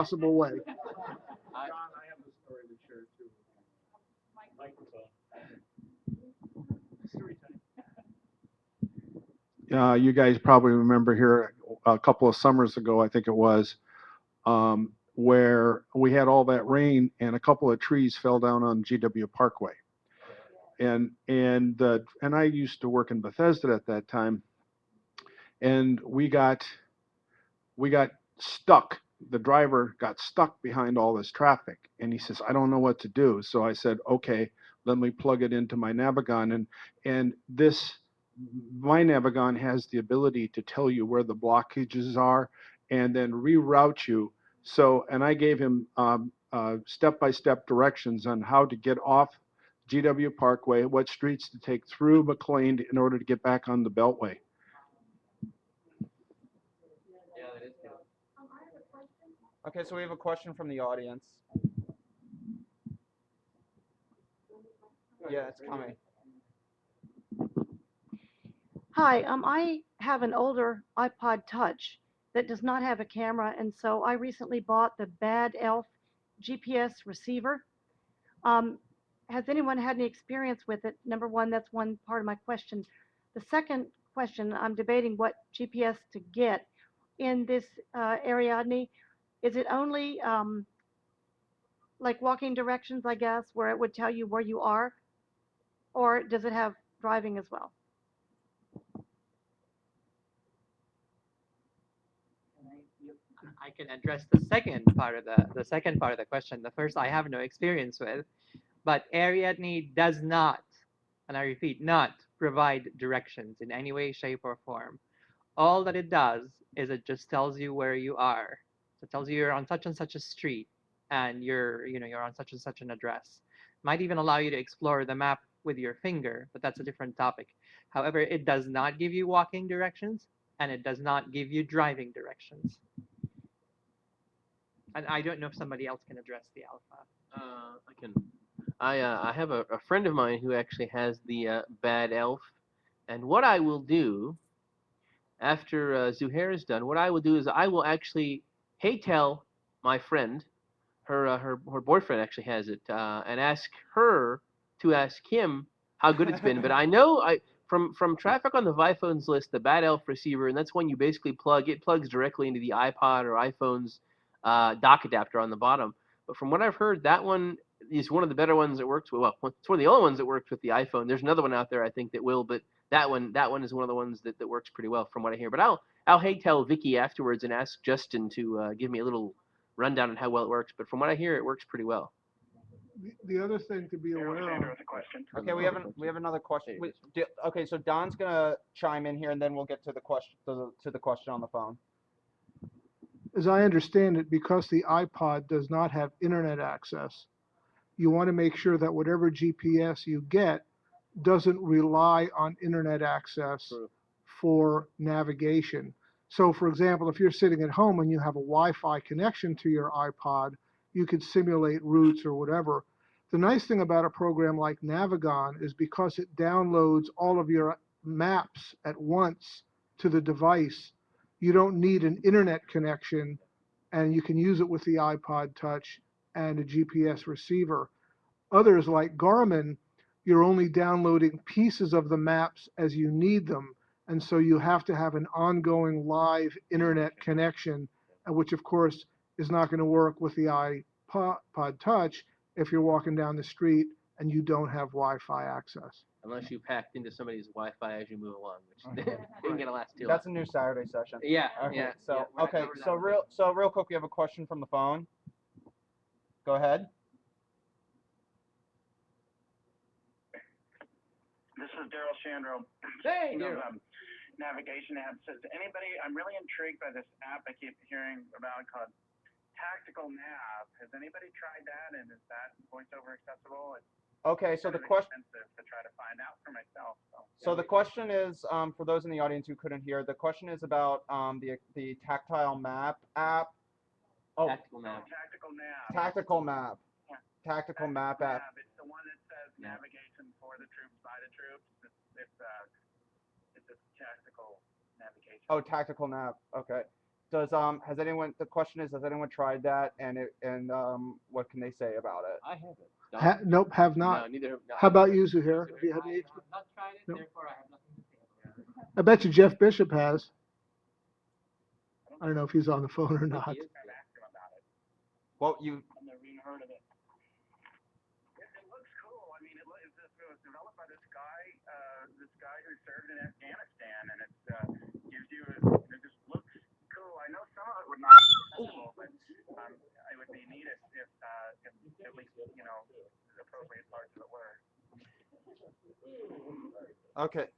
possible way. You guys probably remember here a couple of summers ago, I think it was, where we had all that rain and a couple of trees fell down on GW Parkway. And I used to work in Bethesda at that time, and we got stuck. The driver got stuck behind all this traffic, and he says, "I don't know what to do." So I said, "Okay, let me plug it into my Navigon." And this my Navigon has the ability to tell you where the blockages are, and then reroute you. So, and I gave him step-by-step directions on how to get off GW Parkway, what streets to take through McLean in order to get back on the Beltway. Okay, so we have a question from the audience. Yeah, it's coming. Hi, I have an older iPod Touch that does not have a camera, and so I recently bought the Bad Elf GPS receiver. Um, has anyone had any experience with it? Number one, that's one part of my question. The second question, I'm debating what GPS to get in this Ariadne. Is it only like walking directions, I guess, where it would tell you where you are, or does it have driving as well? I can address the second part of the question. The first I have no experience with, but Ariadne does not, and I repeat, not provide directions in any way, shape, or form. All that it does is it just tells you where you are. So it tells you you're on such and such a street, and you're on such and such an address. Might even allow you to explore the map with your finger, but that's a different topic. However, it does not give you walking directions, and it does not give you driving directions. And I don't know if somebody else can address the alpha. I can. I have a friend of mine who actually has the Bad Elf, and what I will do after Zuhair is done, what I will do is I will actually tell my friend, her boyfriend actually has it, and ask her to ask him how good it's been. But I know from traffic on the iPhones list, the Bad Elf receiver, and that's one you basically plugs directly into the iPod or iPhone's dock adapter on the bottom. But from what I've heard, that one is one of the better ones that works with. Well, it's one of the only ones that works with the iPhone. There's another one out there I think that will, but that one is one of the ones that works pretty well from what I hear. But I'll tell Vicky afterwards and ask Justin to give me a little rundown on how well it works. But from what I hear, it works pretty well. The other thing to be aware of. Okay, we have another question. Okay, so Don's gonna chime in here, and then we'll get to the question to the question on the phone. As I understand it, because the iPod does not have internet access, you want to make sure that whatever GPS you get doesn't rely on internet access for navigation. So, for example, if you're sitting at home and you have a Wi-Fi connection to your iPod, you could simulate routes or whatever. The nice thing about a program like Navigon is because it downloads all of your maps at once to the device, you don't need an internet connection, and you can use it with the iPod Touch and a GPS receiver. Others like Garmin, you're only downloading pieces of the maps as you need them, and so you have to have an ongoing live internet connection, which of course is not going to work with the iPod Touch if you're walking down the street and you don't have Wi-Fi access. Unless you packed into somebody's Wi-Fi as you move along, which isn't gonna last too long. That's a new Saturday session. Yeah. Okay. Yeah. So yeah, okay. So real quick, we have a question from the phone. Go ahead. This is Daryl Chandro. Hey, Daryl. Navigation app says anybody. I'm really intrigued by this app I keep hearing about called Tactical Nav. Has anybody tried that? And is that voiceover accessible? Okay, so the question to try to find out for myself. So the question is, for those in the audience who couldn't hear, the question is about the tactile map app. Oh, Tactical Nav. Tactical Nav. Tactical map. Yeah. Tactical map app. It's the one that says navigation for the troops, by the troops. It's a tactical navigation. Oh, tactical nav. Okay. has anyone? The question is, has anyone tried that? And what can they say about it? I haven't. Nope, have No, not. neither have. No, How about you, Zuhair? Have you had I any? have not tried it, No. therefore I have nothing to say about it. I bet you Jeff Bishop has. I don't know if he's on the phone or not. He is, I've asked him about it. Well, you I've never even heard of it. It looks cool. I mean, it was developed by this guy who served in Afghanistan, and it gives you, it just looks cool. I know some of it would not be accessible, but it would be neat if at least, you know, the appropriate parts of it were. okay?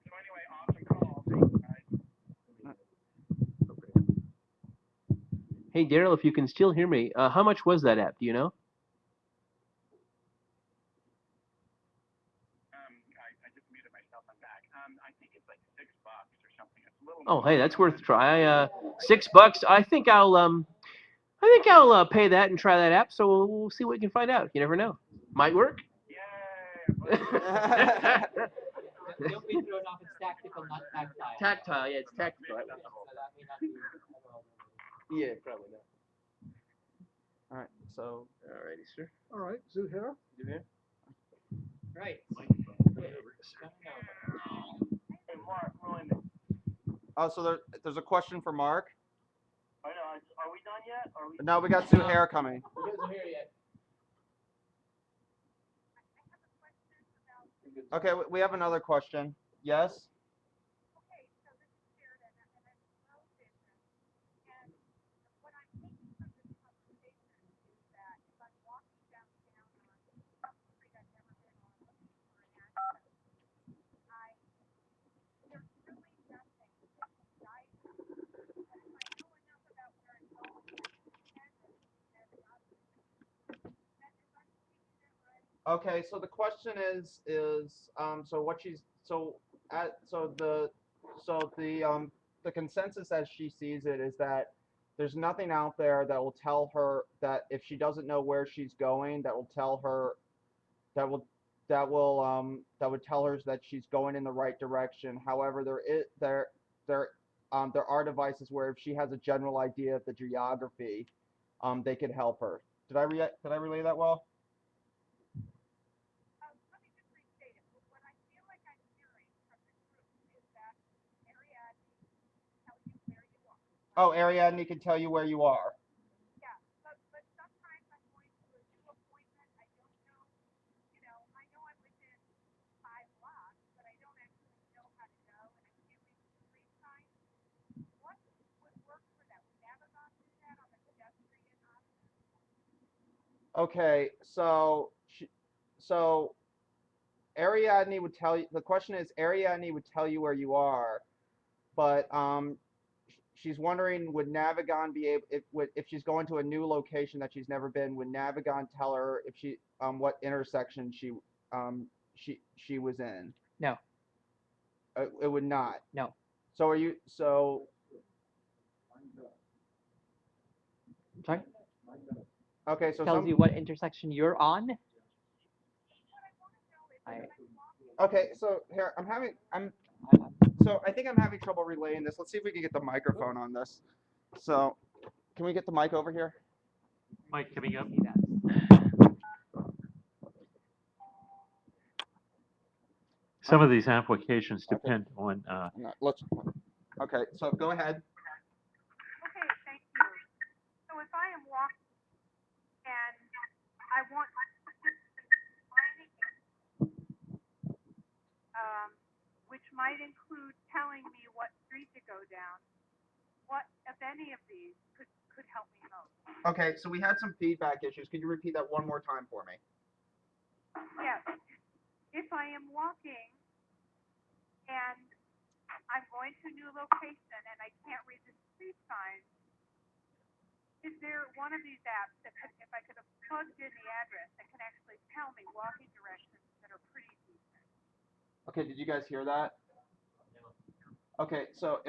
So anyway, awesome call. Thank you, guys. Hey, Daryl, if you can still hear me, how much was that app? Do you know? I just muted myself. I'm back. I think it's like $6 or something. It's a little. Oh, hey, that's worth a try. $6. I think I'll pay that and try that app. So we'll see what we can find out. You never know. Might work. Yay! Don't be thrown off. It's tactical, not tactile. Tactile, yeah, it's tactile. So that may not be available. Yeah, probably not. All right. So Alrighty, sir. All right, Zuhair. Right. Hey, Mark, Roland. so there's a question for Mark. I know. Are we done yet? Are we? Now we got Zuhair coming. You guys are here yet? Okay, we have another question. Yes. Okay, so the question is so what she's so at so the consensus as she sees it is that there's nothing out there that will tell her that if she doesn't know where she's going, that will tell her that would tell her that she's going in the right direction. However, there are devices where if she has a general idea of the geography, they could help her. Did I relay that well? Oh, Ariadne can tell you where you are. Okay, so Ariadne would tell you. The question is, Ariadne would tell you where you are, but she's wondering would Navigon be able if she's going to a new location that she's never been, would Navigon tell her if she what intersection she was in? No. It would not. No. So are you so? Sorry? Okay, so Tells you what intersection you're on. Okay, so here so I think I'm having trouble relaying this. Let's see if we can get the microphone on this. So, can we get the mic over here? Mike coming up. See that. Some of these applications depend on No, let's. Okay, so go ahead. Okay, thank you. So if I am walking and I want finding which might include telling me what street to go down, what, if any of these, could help me most? Okay, so we had some feedback issues. Could you repeat that one more time for me? Yes. If I am walking and I'm going to a new location and I can't read the street signs, is there one of these apps that could, if I could have plugged in the address, that can actually tell me walking directions that are pretty decent? Okay, did you guys hear that? Okay, so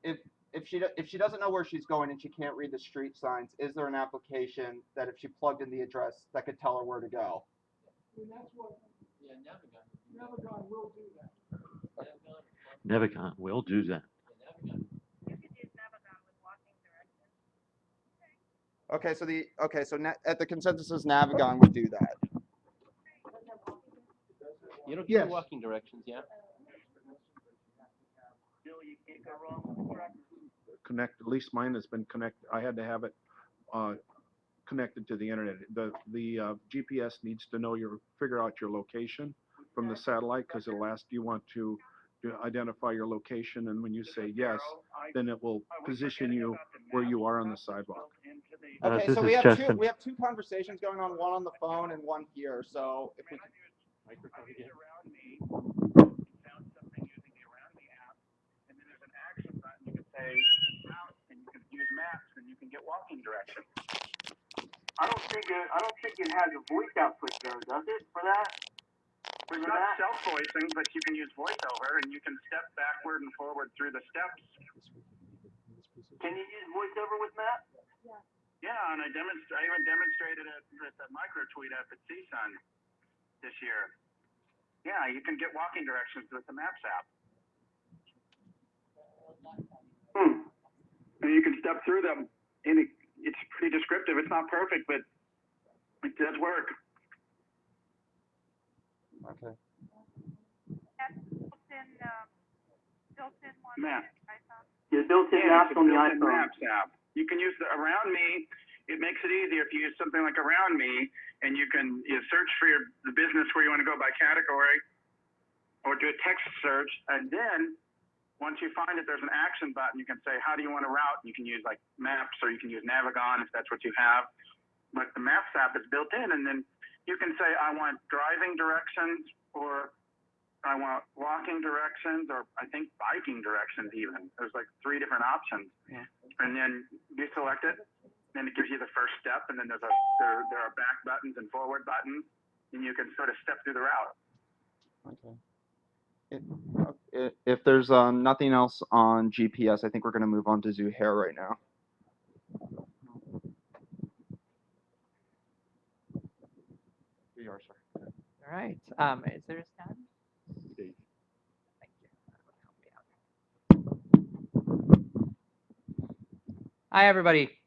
if she doesn't know where she's going and she can't read the street signs, is there an application that if she plugged in the address that could tell her where to go? And that's what Navigon will do that. Navicon will do that. Okay, at the consensus is Navigon would do that. You don't give Yes. me walking directions, yeah? Connect, at least mine has been connected. I had to have it connected to the internet. The GPS needs to know figure out your location from the satellite, because it'll ask, do you want to identify your location? And when you say yes, then it will position you where you are on the sidewalk. Okay, This so is we have Justin. two conversations going on, one on the phone and one here. So if we Microphone again. Around me, found something using the Around Me app, and then there's an action button. You can say route, and you can use maps, and you can get walking directions. I don't think it has a voice output though, does it? For that? It's not self-voicing, but you can use voiceover, and you can step backward and forward through the steps. Can you use voiceover with maps? Yeah, and I even demonstrated it with the micro tweet app at CSUN this year. Yeah, you can get walking directions with the Maps app. And you can step through them. And it's pretty descriptive. It's not perfect, but it does work. okay. That's built-in one. Map. iPhone. Yeah, built-in maps on the iPhone. Maps app. You can use the Around Me. It makes it easier if you use something like Around Me, and you can search for the business where you want to go by category, or do a text search, and then once you find it, there's an action button. You can say, how do you want to route? You can use like Maps, or you can use Navigon if that's what you have. But the Maps app is built in, and then you can say, I want driving directions, or I want walking directions, or I think biking directions even. There's like 3 different options. Yeah. And then you select it, then it gives you the first step, and then there are back buttons and forward buttons, and you can sort of step through the route. Okay. If there's nothing else on GPS, I think we're going to move on to Zuhair right now. Here you are, sir. All right. Is there a stand? Thank you. That'll help me out. Hi, everybody.